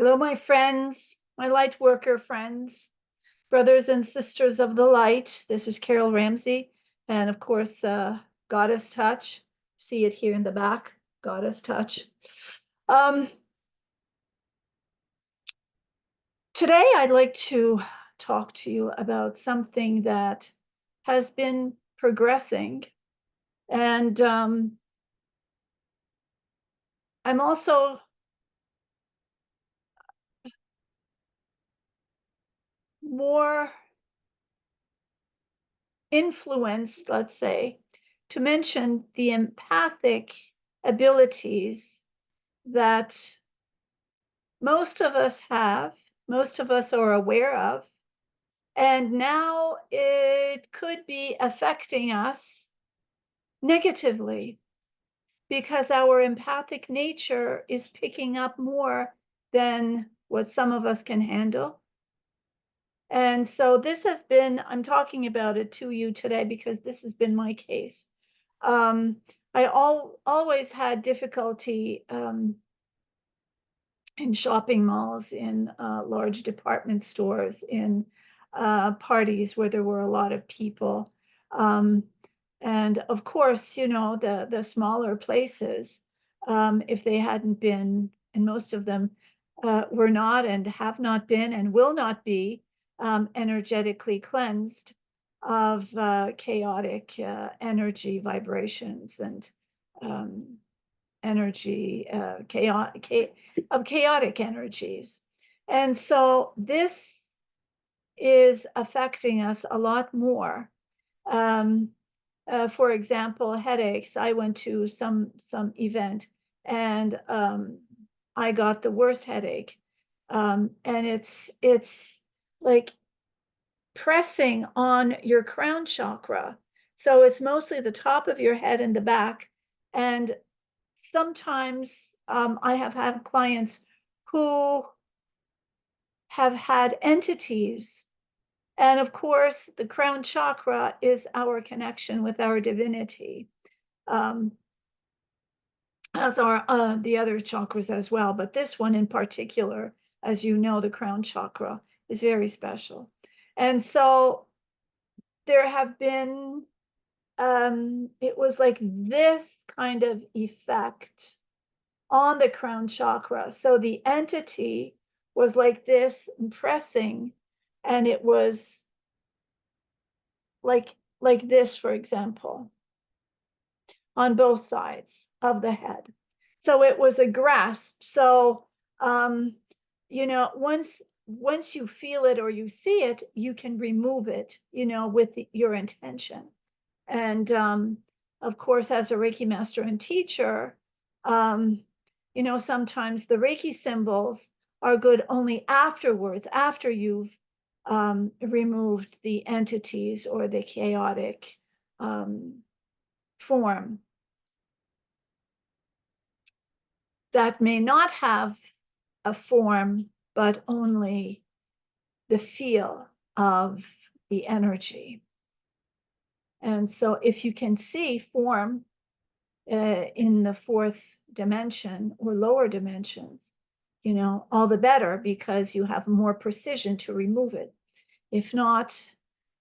Hello, my friends, my light worker friends, brothers and sisters of the light. This is Carol Ramsey, and of course, Goddess Touch. See it here in the back, Goddess Touch. Today, I'd like to talk to you about something that has been progressing, and I'm also more influenced, let's say, to mention the empathic abilities that most of us have, most of us are aware of, and now it could be affecting us negatively because our empathic nature is picking up more than what some of us can handle. And so this has been, I'm talking about it to you today because this has been my case. I always had difficulty in shopping malls, in large department stores, in parties where there were a lot of people. Um, and of course, you know, the smaller places, if they hadn't been, and most of them were not and have not been and will not be energetically cleansed of chaotic energy vibrations and energy, chaotic energies. And so this is affecting us a lot more. Um, for example, headaches. I went to some event and I got the worst headache. And it's like pressing on your crown chakra. So it's mostly the top of your head and the back. And sometimes I have had clients who have had entities. And of course, the crown chakra is our connection with our divinity, um, as are the other chakras as well. But this one in particular, as you know, the crown chakra is very special. And so there have been, it was like this kind of effect on the crown chakra. So the entity was like this pressing, and it was like this, for example, on both sides of the head. So it was a grasp. So you know, once you feel it or you see it, you can remove it, you know, with your intention. And of course, as a Reiki master and teacher, you know, sometimes the Reiki symbols are good only afterwards, after you've removed the entities or the chaotic form that may not have a form, but only the feel of the energy. And so if you can see form in the fourth dimension or lower dimensions, you know, all the better, because you have more precision to remove it. If not,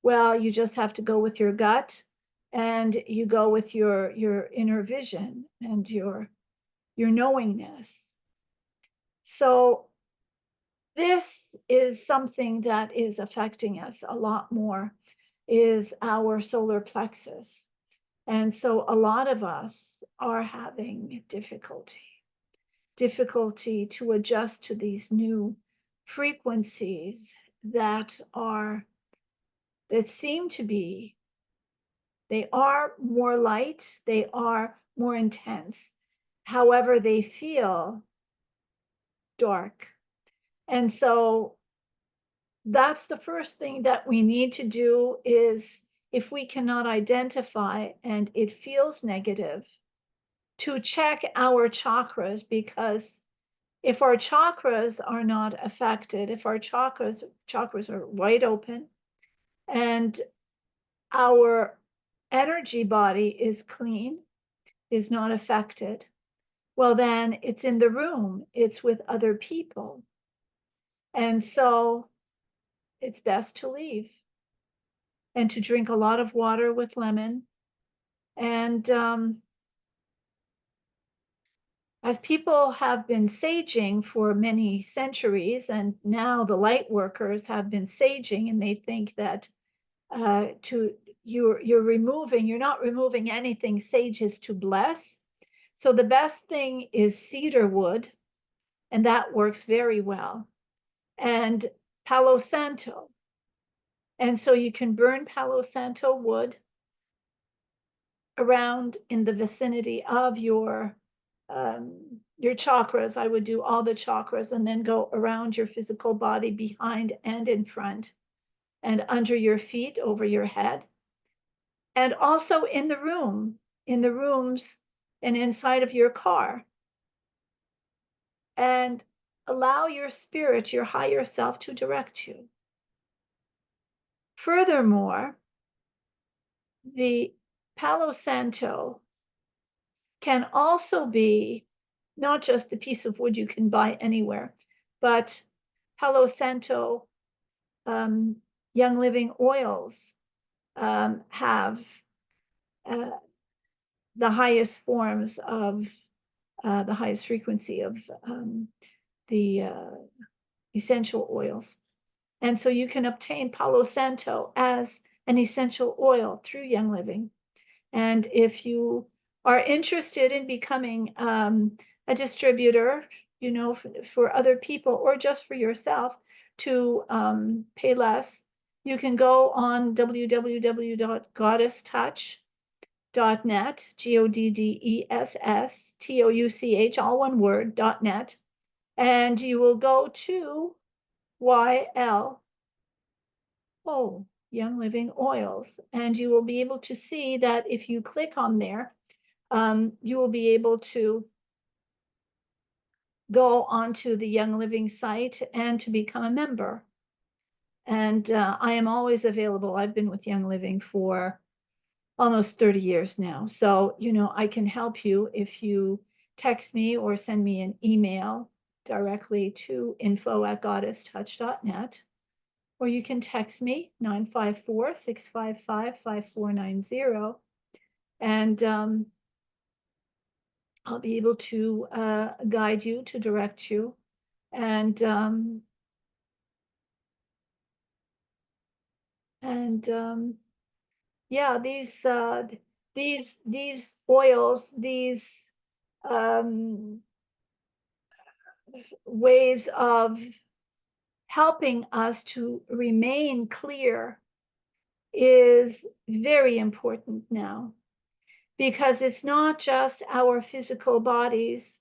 well, you just have to go with your gut, and you go with your inner vision and your knowingness. So this is something that is affecting us a lot more, is our solar plexus. And so a lot of us are having difficulty to adjust to these new frequencies that seem to be, they are more light, they are more intense. However, they feel dark. And so that's the first thing that we need to do, is if we cannot identify and it feels negative, to check our chakras, because if our chakras are not affected, if our chakras are wide open and our energy body is clean, is not affected, well, then it's in the room, it's with other people. And so it's best to leave and to drink a lot of water with lemon. And as people have been saging for many centuries, and now the light workers have been saging, and they think that you're not removing anything. Sage is to bless. So the best thing is cedar wood, and that works very well. And Palo Santo. And so you can burn Palo Santo wood around in the vicinity of your chakras. I would do all the chakras and then go around your physical body, behind and in front, and under your feet, over your head, and also in the rooms and inside of your car. And allow your spirit, your higher self, to direct you. Furthermore, the Palo Santo can also be not just a piece of wood you can buy anywhere, but Palo Santo Young Living oils have the highest forms of the highest frequency of the essential oils. And so you can obtain Palo Santo as an essential oil through Young Living. And if you are interested in becoming a distributor, for other people or just for yourself to pay less, you can go on www.goddesstouch.net, GODDESSTOUCH, all one word, .net, and you will go to YL Young Living Oils, and you will be able to see that if you click on there, you will be able to go onto the Young Living site and to become a member. And I am always available. I've been with Young Living for almost 30 years now. So, I can help you if you text me or send me an email directly to info@goddesstouch.net. Or you can text me 954-655-5490. And I'll be able to guide you, to direct you. And yeah, these oils, these ways of helping us to remain clear is very important now, because it's not just our physical bodies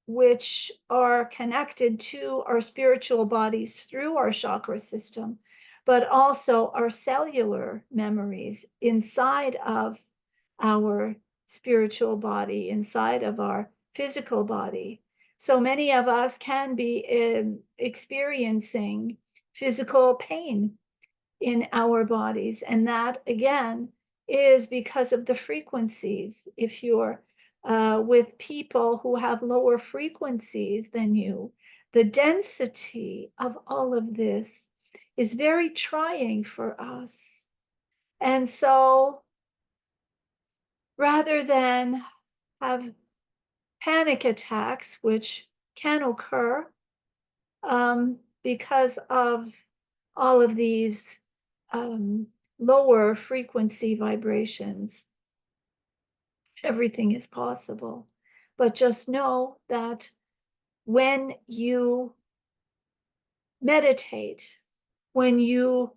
which are connected to our spiritual bodies through our chakra system, but also our cellular memories inside of our spiritual body, inside of our physical body. So many of us can be experiencing physical pain in our bodies. And that, again, is because of the frequencies. If you're with people who have lower frequencies than you, the density of all of this is very trying for us. And so rather than have panic attacks, which can occur because of all of these lower frequency vibrations, everything is possible. But just know that when you meditate, when you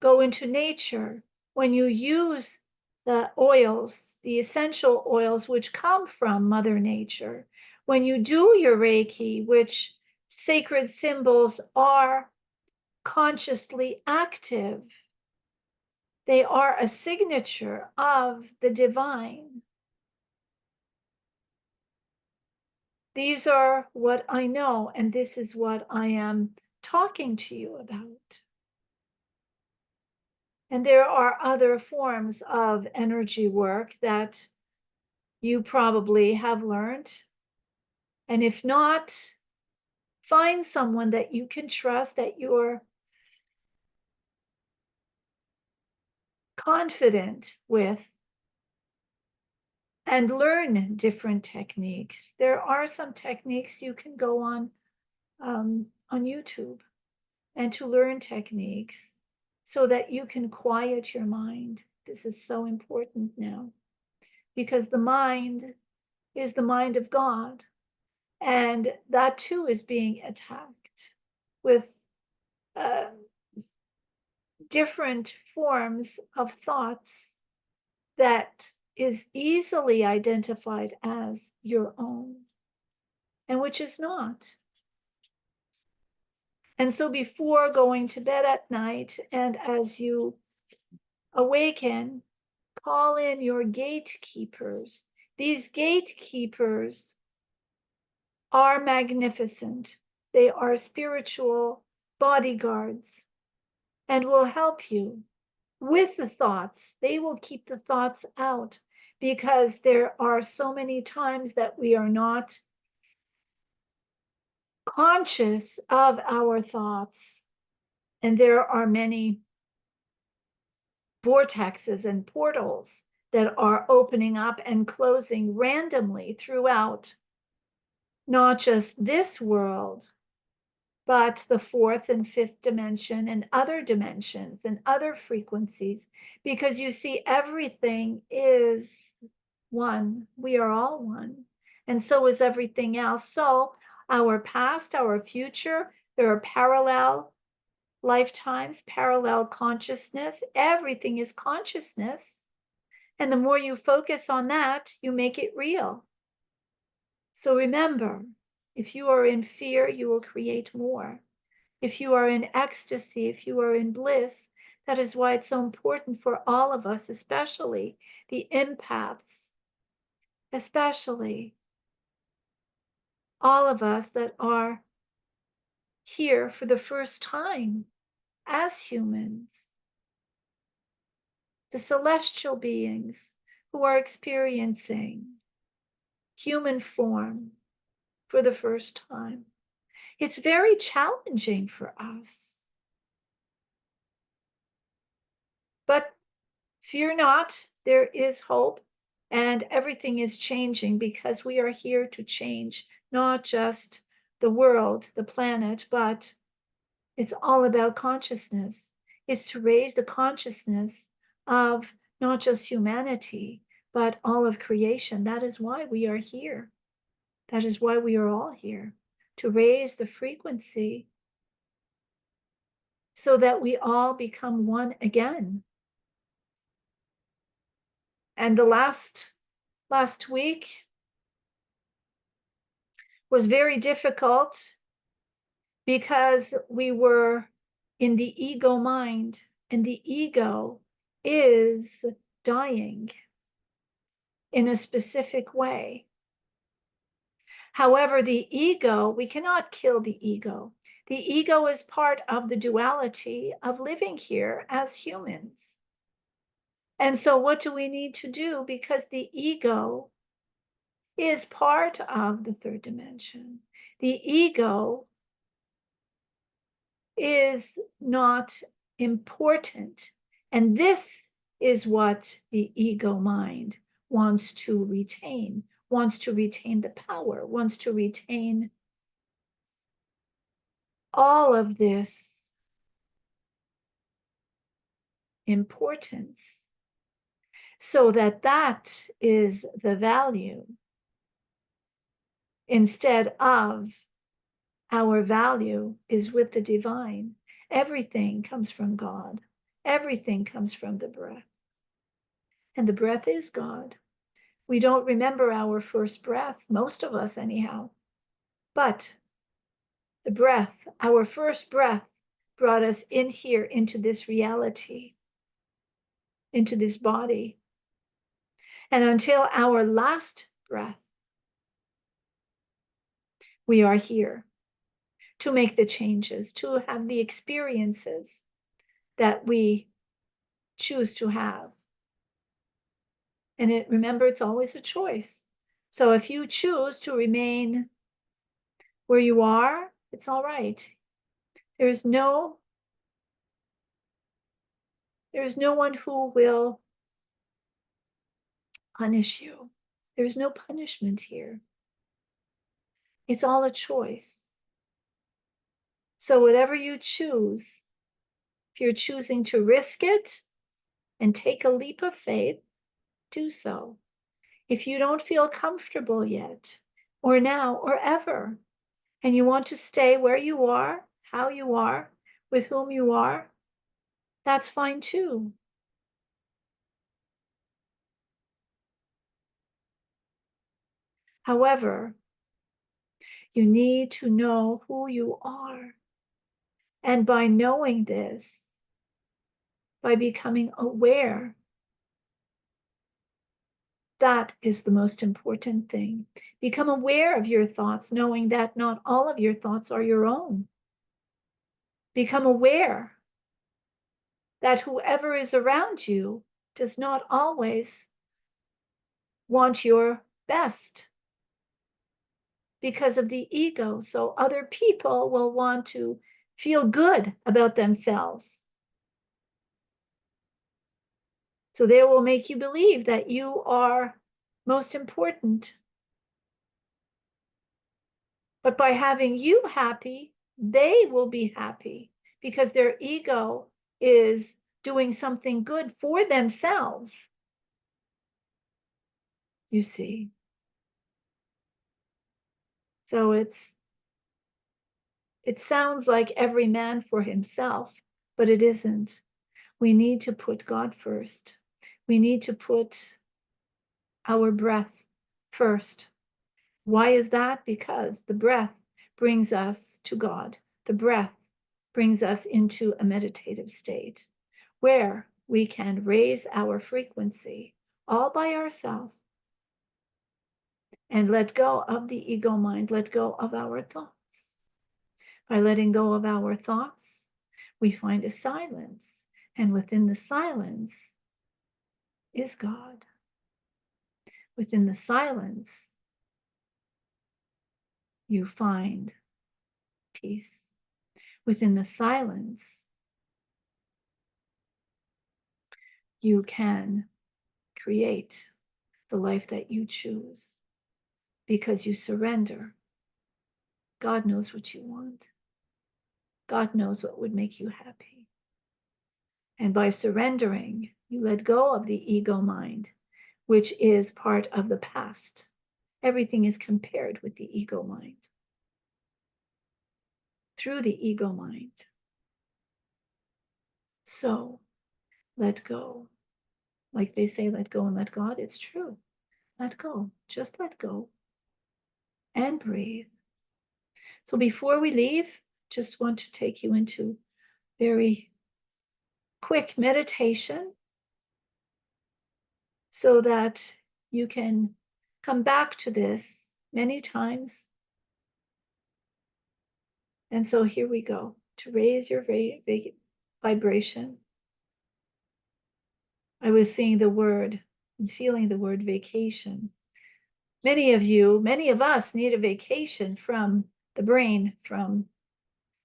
go into nature, when you use the oils, the essential oils which come from Mother Nature, when you do your Reiki, which sacred symbols are consciously active, they are a signature of the divine. These are what I know, and this is what I am talking to you about. And there are other forms of energy work that you probably have learned. And if not, Find someone that you can trust, that you're confident with, and learn different techniques. There are some techniques you can go on YouTube and to learn techniques so that you can quiet your mind. This is so important now because the mind is the mind of God, and that too is being attacked with uh, different forms of thoughts that is easily identified as your own, and which is not. And so before going to bed at night, and as you awaken, call in your gatekeepers. These gatekeepers are magnificent. They are spiritual bodyguards and will help you with the thoughts. They will keep the thoughts out because there are so many times that we are not conscious of our thoughts. And there are many vortexes and portals that are opening up and closing randomly throughout not just this world, but the fourth and fifth dimension and other dimensions and other frequencies, because you see, everything is one. We are all one. And so is everything else. So our past, our future, there are parallel lifetimes, parallel consciousness. Everything is consciousness. And the more you focus on that, you make it real. So remember, if you are in fear, you will create more. If you are in ecstasy, if you are in bliss, that is why it's so important for all of us, especially the empaths, especially all of us that are here for the first time as humans, the celestial beings who are experiencing human form for the first time. It's very challenging for us. But fear not, there is hope, and everything is changing because we are here to change not just the world, the planet, but it's all about consciousness. It's to raise the consciousness of not just humanity, but all of creation. That is why we are here. That is why we are all here, to raise the frequency so that we all become one again. And the last week was very difficult because we were in the ego mind, and the ego is dying in a specific way. However, the ego, we cannot kill the ego. The ego is part of the duality of living here as humans. And so what do we need to do? Because the ego is part of the third dimension. The ego is not important. And this is what the ego mind wants to retain the power, wants to retain all of this importance, so that that is the value instead of our value is with the divine. Everything comes from God. Everything comes from the breath. And the breath is God. We don't remember our first breath, most of us anyhow. But the breath, our first breath, brought us in here into this reality, into this body. And until our last breath, we are here to make the changes, to have the experiences that we choose to have. And remember, it's always a choice. So if you choose to remain where you are, It's all right. There's no one who will punish you. There's no punishment here. It's all a choice. So whatever you choose, if you're choosing to risk it and take a leap of faith, do so. If you don't feel comfortable yet, or now, or ever, and you want to stay where you are, how you are, with whom you are, that's fine too. However, you need to know who you are. And by knowing this, by becoming aware, that is the most important thing. Become aware of your thoughts, knowing that not all of your thoughts are your own. Become aware that whoever is around you does not always want your best because of the ego. So other people will want to feel good about themselves. So they will make you believe that you are most important. But by having you happy, they will be happy because their ego is doing something good for themselves. You see. So it sounds like every man for himself, but it isn't. We need to put God first. We need to put our breath first. Why is that? Because the breath brings us to God. The breath brings us into a meditative state where we can raise our frequency all by ourselves and let go of the ego mind, let go of our thoughts. By letting go of our thoughts, we find a silence, and within the silence is God. Within the silence, you find peace. Within the silence, you can create the life that you choose because you surrender. God knows what you want. God knows what would make you happy. And by surrendering, you let go of the ego mind, which is part of the past. Everything is compared with the ego mind. Through the ego mind. So let go. Like they say, let go and let God. It's true. Let go. Just let go. And breathe. So before we leave, just want to take you into very quick meditation so that you can come back to this many times. And so here we go. To raise your vibration, I was seeing the word and feeling the word vacation. Many of us need a vacation from the brain, from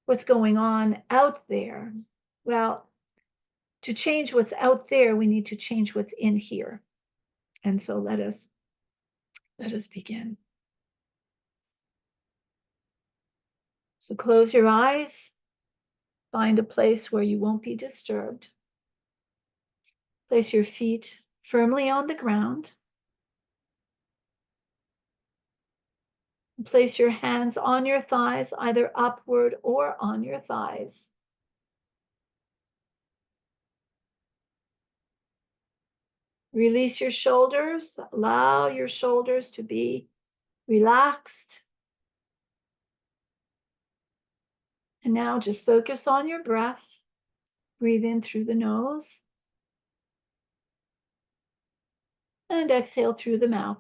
what's going on out there. Well, to change what's out there, we need to change what's in here. And so let us begin. So close your eyes, find a place where you won't be disturbed. Place your feet firmly on the ground. Place your hands on your thighs, either upward or on your thighs. Release your shoulders. Allow your shoulders to be relaxed. And now just focus on your breath. Breathe in through the nose. And exhale through the mouth.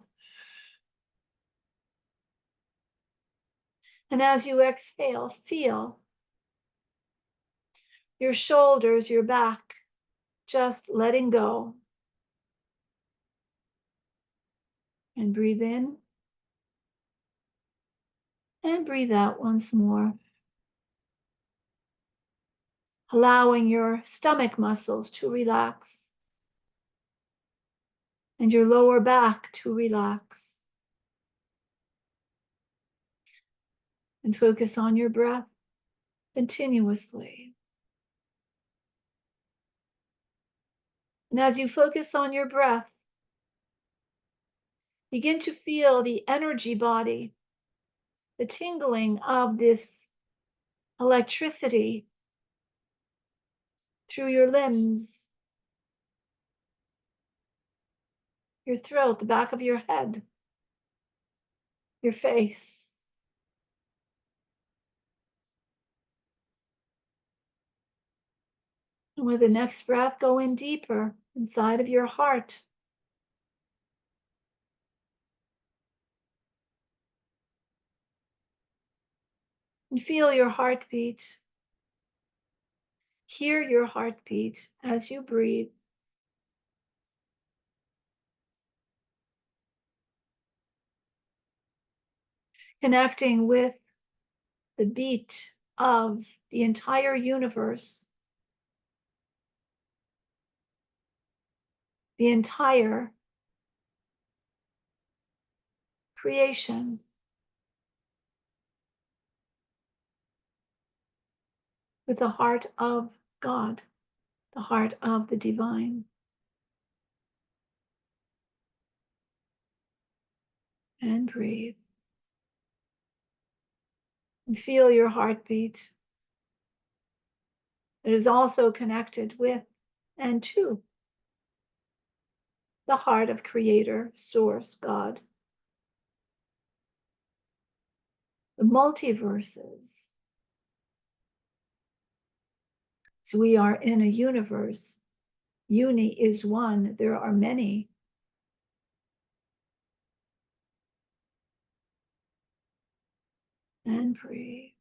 And as you exhale, feel your shoulders, your back, just letting go. And breathe in. And breathe out once more. allowing your stomach muscles to relax and your lower back to relax. And focus on your breath continuously. And as you focus on your breath, begin to feel the energy body, the tingling of this electricity through your limbs, your throat, the back of your head, your face. And with the next breath, go in deeper inside of your heart. And feel your heartbeat. Hear your heartbeat as you breathe. Connecting with the beat of the entire universe, the entire creation. With the heart of God, the heart of the divine. And breathe. And feel your heartbeat. It is also connected with and to the heart of Creator, Source, God. The multiverses. So we are in a universe. Uni is one, there are many. And breathe.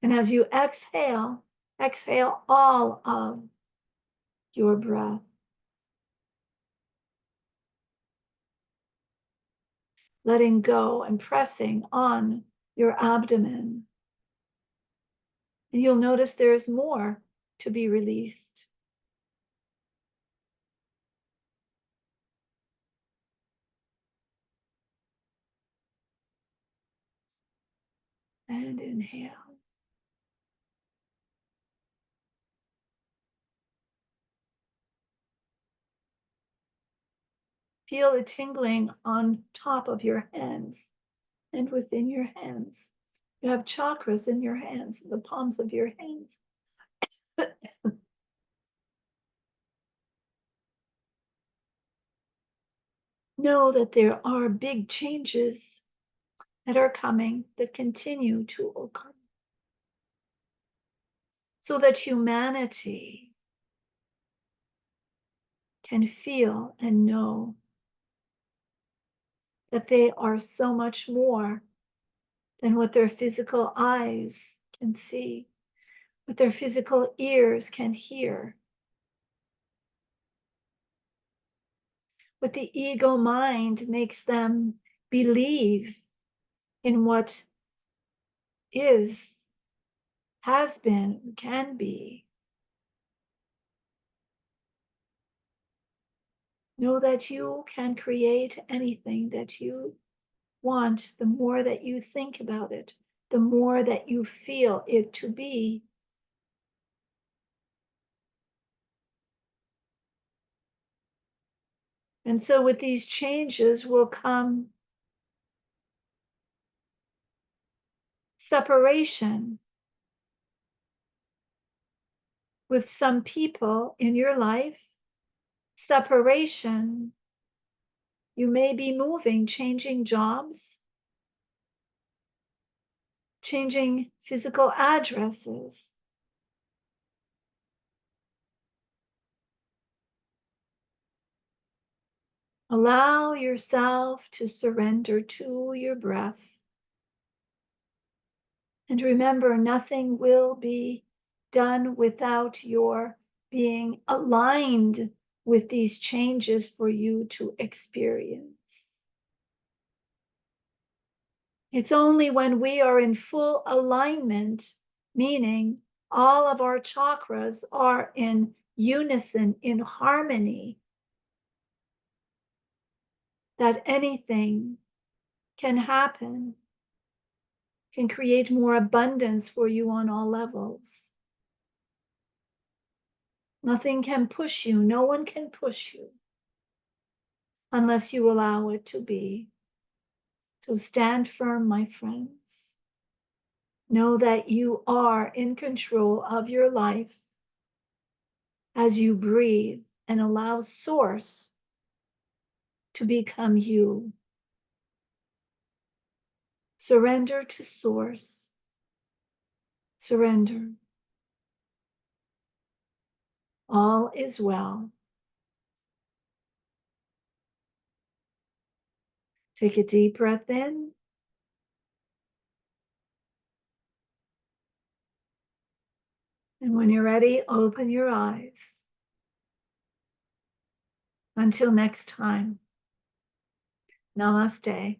And as you exhale, exhale all of your breath. Letting go and pressing on your abdomen. And you'll notice there is more to be released. And inhale. Feel the tingling on top of your hands and within your hands. You have chakras in your hands, the palms of your hands. Know that there are big changes that are coming, that continue to occur, so that humanity can feel and know that they are so much more than what their physical eyes can see, what their physical ears can hear, what the ego mind makes them believe in what is, has been, can be. Know that you can create anything that you want. The more that you think about it, the more that you feel it to be. And so with these changes will come separation with some people in your life. Separation. You may be moving, changing jobs, changing physical addresses. Allow yourself to surrender to your breath. And remember, nothing will be done without your being aligned with these changes for you to experience. It's only when we are in full alignment, meaning All of our chakras are in unison, in harmony, that anything can happen, can create more abundance for you on all levels. Nothing can push you. No one can push you unless you allow it to be. So stand firm, my friends. Know that you are in control of your life as you breathe and allow Source to become you. Surrender to Source. Surrender. All is well. Take a deep breath in. And when you're ready, open your eyes. Until next time, namaste.